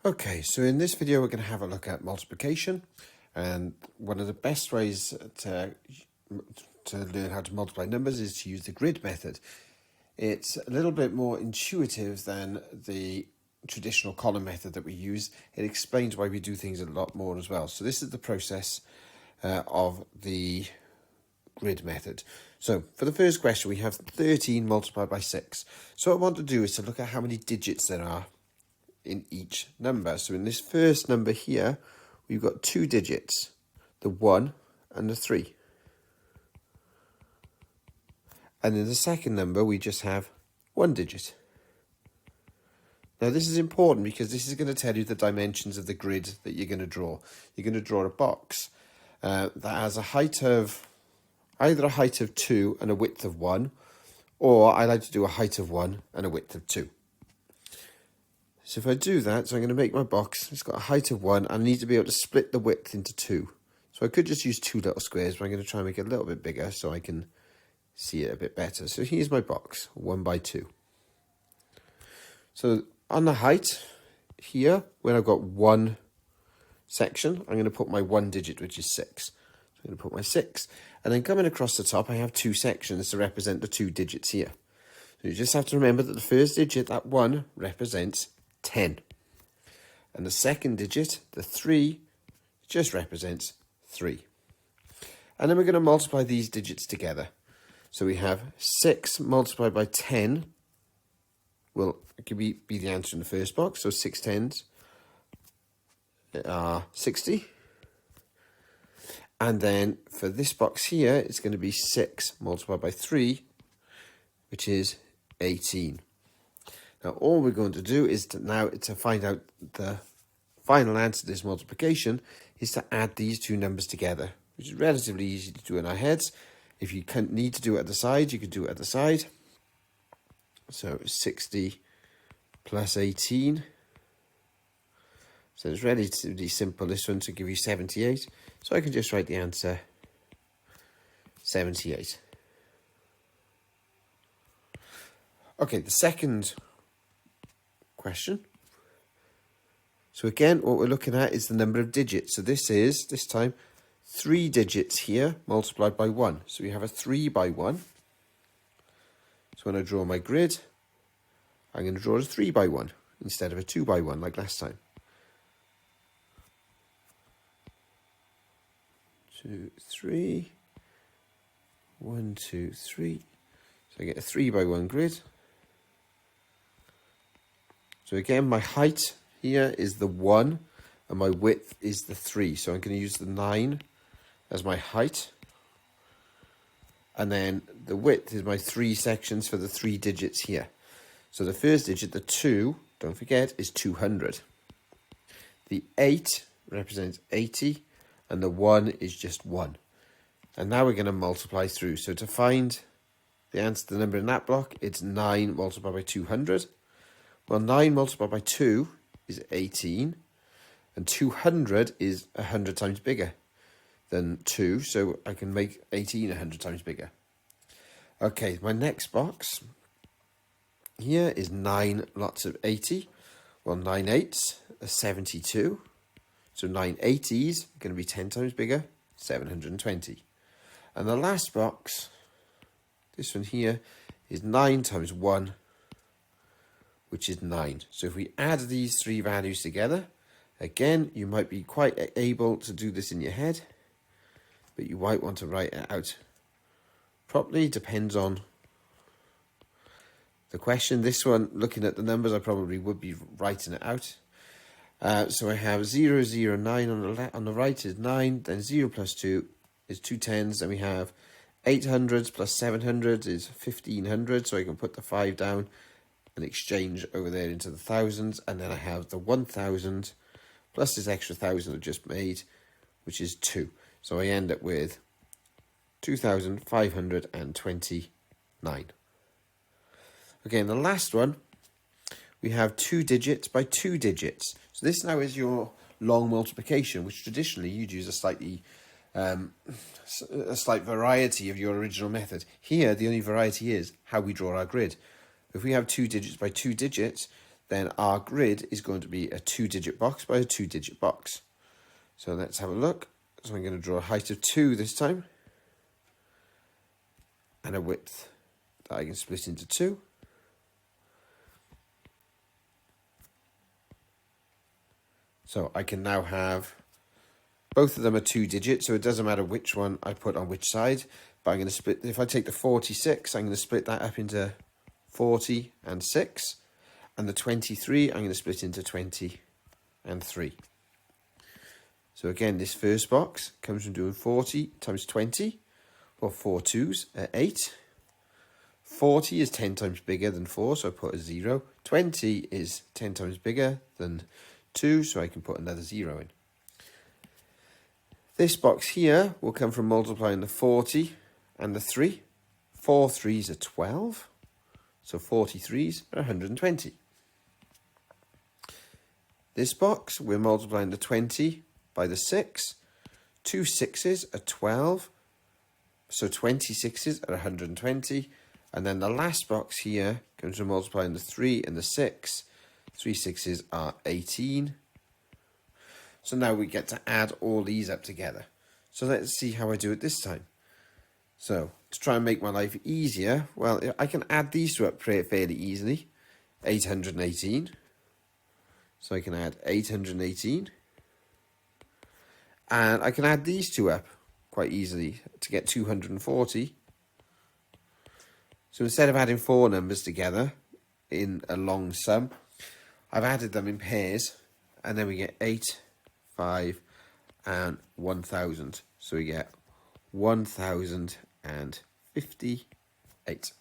Okay, so in this video we're going to have a look at multiplication, and one of the best ways to learn how to multiply numbers is to use the grid method. It's a little bit more intuitive than the traditional column method that we use. It explains why we do things a lot more as well. So this is the process of the grid method. So for the first question we have 13 multiplied by 6. So what I want to do is to look at how many digits there are in each number. So in this first number here, we've got two digits, the 1 and the 3. And in the second number, we just have one digit. Now this is important because this is going to tell you the dimensions of the grid that you're going to draw. You're going to draw a box that has a height of, either a height of 2 and a width of 1, or I like to do a height of 1 and a width of 2. So if I do that, so I'm going to make my box, it's got a height of 1, I need to be able to split the width into 2. So I could just use two little squares, but I'm going to try and make it a little bit bigger so I can see it a bit better. So here's my box, 1 by 2. So on the height here, when I've got one section, I'm going to put my one digit, which is 6. So I'm going to put my 6. And then coming across the top, I have two sections to represent the two digits here. So you just have to remember that the first digit, that 1, represents 10. And the second digit, the 3, just represents 3. And then we're going to multiply these digits together. So we have 6 multiplied by 10 will be the answer in the first box. So 6 tens are 60. And then for this box here, it's going to be 6 multiplied by 3, which is 18. Now all we're going to do is to find out the final answer to this multiplication is to add these two numbers together, which is relatively easy to do in our heads. If you need to do it at the side, you can do it at the side. So 60 plus 18. So it's relatively simple, this one, to give you 78. So I can just write the answer 78. Okay, the second question. So again, what we're looking at is the number of digits. So this is, this time, 3 digits here multiplied by 1. So we have a 3 by 1. So when I draw my grid, I'm going to draw a 3 by 1 instead of a 2 by 1 like last time. 2, 3. 1, 2, 3. So I get a 3 by 1 grid. So again, my height here is the 1 and my width is the 3. So I'm going to use the 9 as my height. And then the width is my 3 sections for the 3 digits here. So the first digit, the 2, don't forget, is 200. The 8 represents 80 and the 1 is just 1. And now we're going to multiply through. So to find the answer to the number in that block, it's 9 multiplied by 200. Well, 9 multiplied by 2 is 18, and 200 is 100 times bigger than 2, so I can make 18 100 times bigger. Okay, my next box here is 9 lots of 80. Well, 9 eighths are 72, so 9 80s are going to be 10 times bigger, 720. And the last box, this one here, is 9 times 1, which is 9. So if we add these three values together, again, you might be quite able to do this in your head, but you might want to write it out properly. Depends on the question. This one, looking at the numbers, I probably would be writing it out. So I have 0, 0, 9 on the right is 9, then 0 plus 2 is 2 tens, and we have 800s plus 700 is 1500, so I can put the 5 down and exchange over there into the thousands, and then I have the 1000 plus this extra 1000 I've just made, which is 2. So I end up with 2529. Okay, and the last one, we have 2 digits by 2 digits. So this now is your long multiplication, which traditionally you'd use a slight variety of your original method. Here, the only variety is how we draw our grid. If we have 2 digits by 2 digits, then our grid is going to be a 2-digit box by a 2-digit box. So let's have a look. So I'm going to draw a height of 2 this time, and a width that I can split into 2. So I can now have, both of them are 2 digits, so it doesn't matter which one I put on which side, but I'm going to split, if I take the 46, I'm going to split that up into 40 and 6, and the 23, I'm going to split into 20 and 3. So again, this first box comes from doing 40 times 20, or 4 2s are 8. 40 is 10 times bigger than 4, so I put a 0. 20 is 10 times bigger than 2, so I can put another 0 in. This box here will come from multiplying the 40 and the 3. 4 3s are 12, so 43s are 120. This box, we're multiplying the 20 by the 6. 2 6s are 12, so 26s are 120. And then the last box here comes from multiplying the 3 and the 6. 3 6s are 18. So now we get to add all these up together. So let's see how I do it this time. So to try and make my life easier, well, I can add these two up fairly easily. 818. So I can add 818. And I can add these two up quite easily to get 240. So instead of adding 4 numbers together in a long sum, I've added them in pairs, and then we get 8, 5, and 1000. So we get 1058.